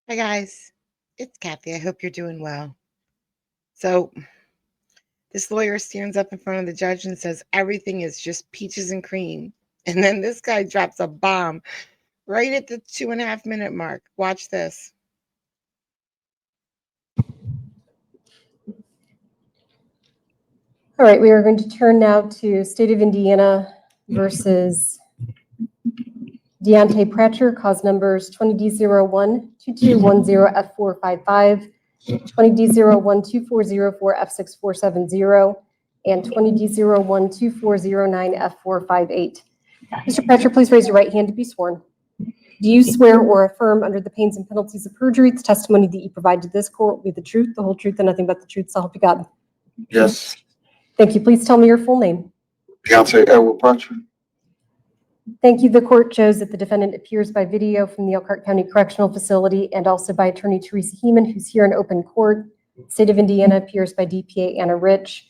Hi guys, it's Kathy. I hope you're doing well. So, this lawyer stands up in front of the judge and says everything is just peaches and cream. And then this guy drops a bomb right at the 2.5 minute mark. Watch this. All right, we are going to turn now to State of Indiana versus Deontay Pratcher, cause numbers 20D012210F455, 20D012404F6470, and 20D012409F458. Mr. Pratcher, please raise your right hand to be sworn. Do you swear or affirm under the pains and penalties of perjury the testimony that you provide to this court will be the truth, the whole truth, and nothing but the truth, so help you God? Yes. Thank you. Please tell me your full name. Deontay Edward Pratcher. Thank you. The court shows that the defendant appears by video from the Elkhart County Correctional Facility and also by Attorney Teresa Heeman, who's here in open court. State of Indiana appears by DPA Anna Rich.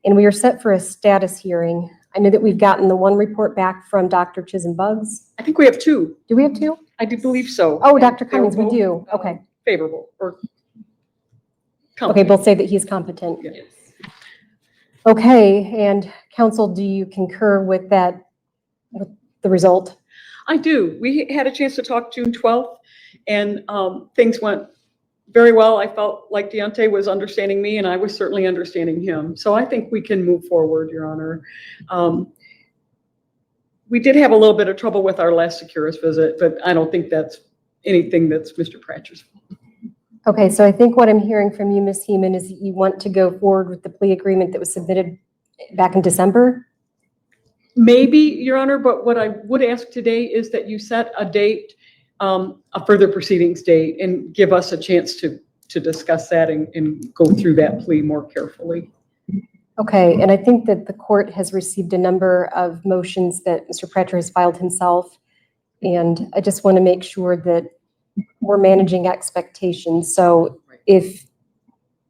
And we are set for a status hearing. I know that we've gotten the one report back from Dr. Chisholm Buggs. I think we have two. Do we have two? I do believe so. Oh, Dr. They're Cummings, we both, do. Okay. Favorable or Okay, competent. we'll say that he's competent. Yes. Okay, and counsel, do you concur with that, with the result? I do. We had a chance to talk June 12th, and things went very well. I felt like Deontay was understanding me, and I was certainly understanding him. So I think we can move forward, Your Honor. We did have a little bit of trouble with our last Securus visit, but I don't think that's anything that's Mr. Pratcher's fault. Okay, so I think what I'm hearing from you, Ms. Heeman, is that you want to go forward with the plea agreement that was submitted back in December? Maybe, Your Honor, but what I would ask today is that you set a date, a further proceedings date, and give us a chance to discuss that and go through that plea more carefully. Okay, and I think that the court has received a number of motions that Mr. Pratcher has filed himself, and I just want to make sure that we're managing expectations. So if,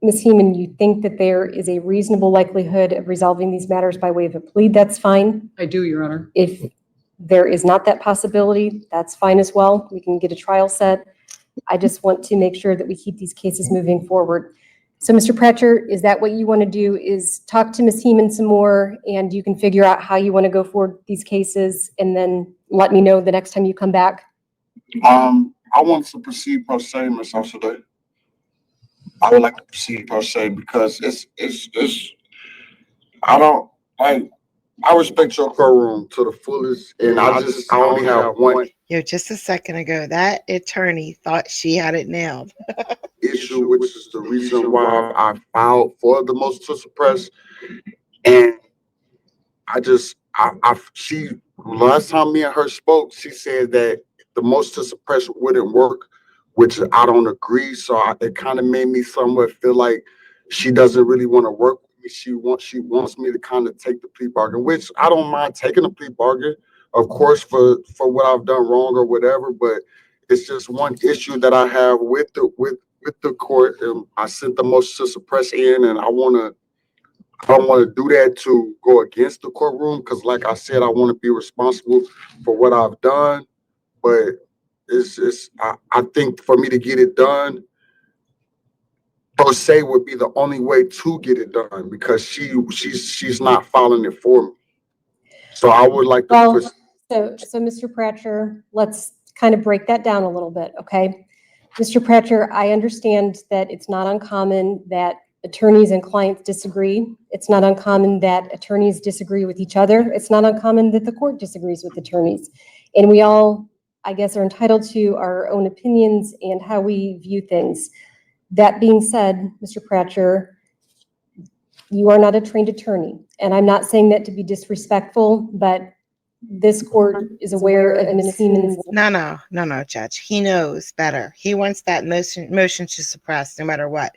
Ms. Heeman, you think that there is a reasonable likelihood of resolving these matters by way of a plea, that's fine. I do, Your Honor. If there is not that possibility, that's fine as well. We can get a trial set. I just want to make sure that we keep these cases moving forward. So, Mr. Pratcher, is that what you want to do, is talk to Ms. Heeman some more, and you can figure out how you want to go forward with these cases, and then let me know the next time you come back? I want to proceed per se, Ms. Amsterdam. I would like to proceed per se because it's I don't like I respect your courtroom to the fullest, and I only have one Yo, just a second ago, that attorney thought she had it nailed. issue, which is the reason why I filed for the motion to suppress. And she last time me and her spoke, she said that the motion to suppress wouldn't work, which I don't agree. So it kind of made me somewhat feel like she doesn't really want to work with me. She wants me to kind of take the plea bargain, which I don't mind taking a plea bargain, of course, for what I've done wrong or whatever. But it's just one issue that I have with the court. I sent the motion to suppress in, and I don't want to do that to go against the courtroom, because like I said, I want to be responsible for what I've done. But I think for me to get it done per se would be the only way to get it done, because she's not filing it for me. So I would like to So Mr. Pratcher, let's kind of break that down a little bit, okay? Mr. Pratcher, I understand that it's not uncommon that attorneys and clients disagree. It's not uncommon that attorneys disagree with each other. It's not uncommon that the court disagrees with attorneys. And we all, I guess, are entitled to our own opinions and how we view things. That being said, Mr. Pratcher, you are not a trained attorney. And I'm not saying that to be disrespectful, but this court is aware of Ms. Heeman's. No, Judge. He knows better. He wants that motion to suppress no matter what.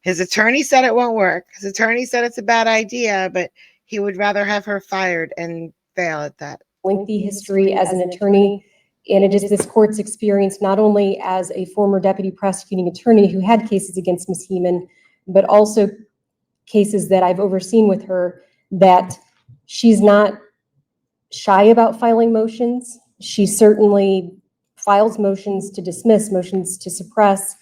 His attorney said it won't work. His attorney said it's a bad idea, but he would rather have her fired and fail at that. Lengthy history as an attorney, and it is this court's experience, not only as a former deputy prosecuting attorney who had cases against Ms. Heeman, but also cases that I've overseen with her, that she's not shy about filing motions. She certainly files motions to dismiss, motions to suppress.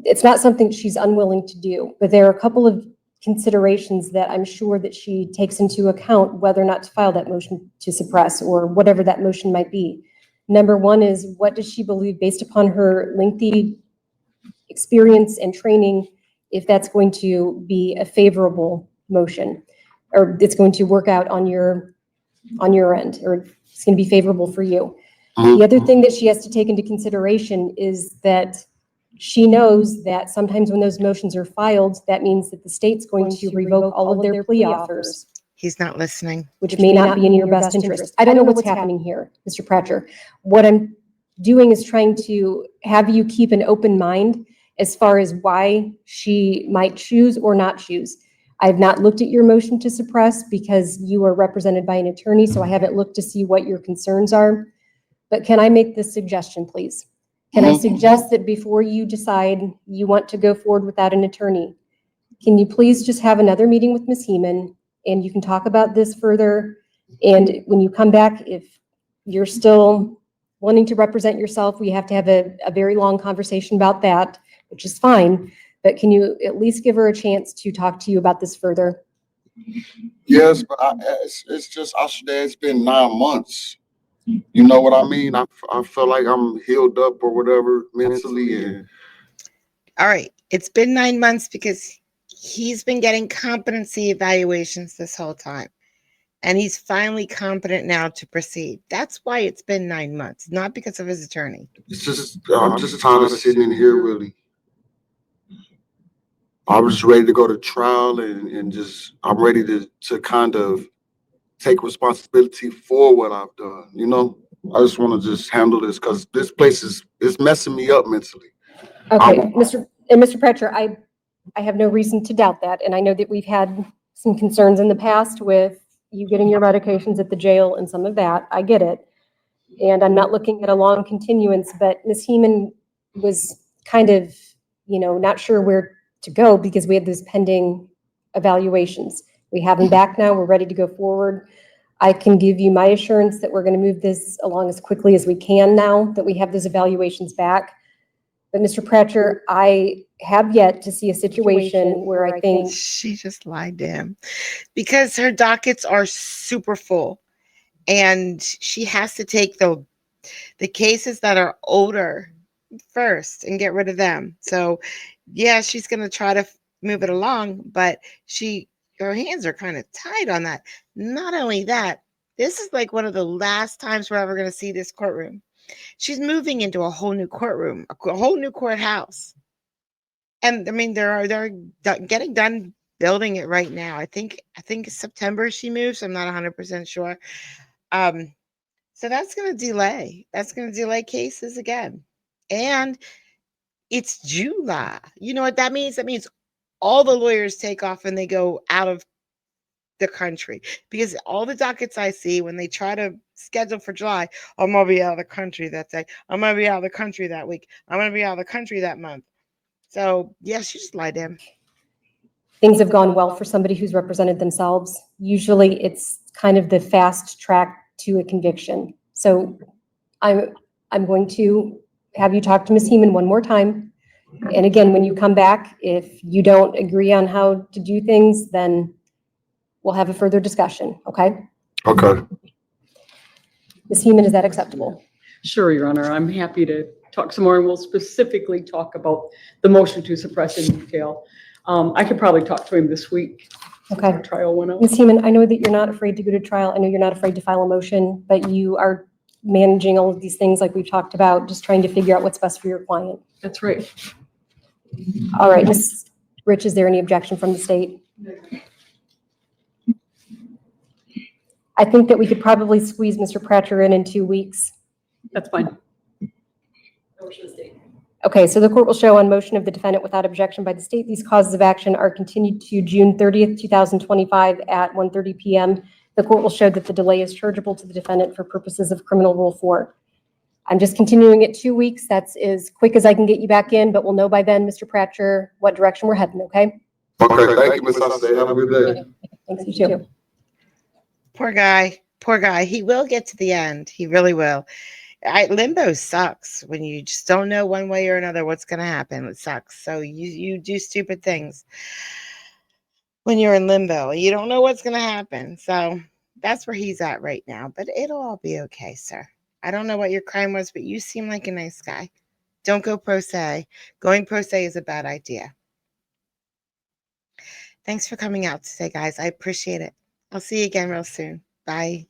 It's not something she's unwilling to do, but there are a couple of considerations that I'm sure that she takes into account whether or not to file that motion to suppress or whatever that motion might be. Number one is, what does she believe, based upon her lengthy experience and training, if that's going to be a favorable motion, or it's going to work out on your end, or it's going to be favorable for you. The other thing that she has to take into consideration is that she knows that sometimes when those motions are filed, that means that the state's going to revoke all of their plea offers, He's not listening. which may not be in your best interest. I don't know what's happening here, Mr. Pratcher. What I'm doing is trying to have you keep an open mind as far as why she might choose or not choose. I've not looked at your motion to suppress because you are represented by an attorney, so I haven't looked to see what your concerns are. But can I make this suggestion, please? Can I suggest that before you decide you want to go forward without an attorney, can you please just have another meeting with Ms. Heeman, and you can talk about this further? And when you come back, if you're still wanting to represent yourself, we have to have a very long conversation about that, which is fine. But can you at least give her a chance to talk to you about this further? Yes, but it's just, it's been 9 months. You know what I mean? I feel like I'm healed up or whatever mentally. And All right. It's been 9 months because he's been getting competency evaluations this whole time. And he's finally competent now to proceed. That's why it's been 9 months, not because of his attorney. it's just, I'm just tired of sitting in here, really. I was ready to go to trial and just, I'm ready to kind of take responsibility for what I've done. You know, I just want to just handle this because this place is messing me up mentally. Okay, Mr. Pratcher, I have no reason to doubt that. And I know that we've had some concerns in the past with you getting your medications at the jail and some of that. I get it. And I'm not looking at a long continuance, but Ms. Heeman was kind of, not sure where to go because we had those pending evaluations. We have them back now. We're ready to go forward. I can give you my assurance that we're going to move this along as quickly as we can now that we have those evaluations back. But Mr. Pratcher, I have yet to see a situation where I think She just lied to him because her dockets are super full and she has to take the cases that are older first and get rid of them. So yeah, she's going to try to move it along, but her hands are kind of tied on that. Not only that, this is like one of the last times we're ever going to see this courtroom. She's moving into a whole new courtroom, a whole new courthouse. And I mean, they're getting done building it right now. I think September she moves. I'm not 100% sure. So that's going to delay. That's going to delay cases again. And it's July. You know what that means? That means all the lawyers take off and they go out of the country because all the dockets I see when they try to schedule for July, I'm going to be out of the country that day. I'm going to be out of the country that week. I'm going to be out of the country that month. So, yeah, she just lied to him. things have gone well for somebody who's represented themselves. Usually it's kind of the fast track to a conviction. So I'm going to have you talk to Ms. Heeman one more time. And again, when you come back, if you don't agree on how to do things, then we'll have a further discussion, okay? Okay. Ms. Heeman, is that acceptable? Sure, Your Honor. I'm happy to talk some more, and we'll specifically talk about the motion to suppress in detail. I could probably talk to him this week. Okay. Our trial went up. Ms. Heeman, I know that you're not afraid to go to trial. I know you're not afraid to file a motion, but you are managing all of these things like we've talked about, just trying to figure out what's best for your client. That's right. All right, Ms. Rich, is there any objection from the state? I think that we could probably squeeze Mr. Pratcher in 2 weeks. That's fine. Okay, so the court will show on motion of the defendant without objection by the state, these causes of action are continued to June 30th, 2025 at 1:30 p.m. The court will show that the delay is chargeable to the defendant for purposes of Criminal Rule 4. I'm just continuing it 2 weeks. That's as quick as I can get you back in, but we'll know by then, Mr. Pratcher, what direction we're heading, okay? Okay, thank you, Ms. Hussein. Have a good day. Thanks, you too. Poor guy. He will get to the end. He really will. Limbo sucks when you just don't know one way or another what's going to happen. It sucks. So you do stupid things when you're in limbo. You don't know what's going to happen. So that's where he's at right now. But it'll all be okay, sir. I don't know what your crime was, but you seem like a nice guy. Don't go pro se. Going pro se is a bad idea. Thanks for coming out today, guys. I appreciate it. I'll see you again real soon. Bye.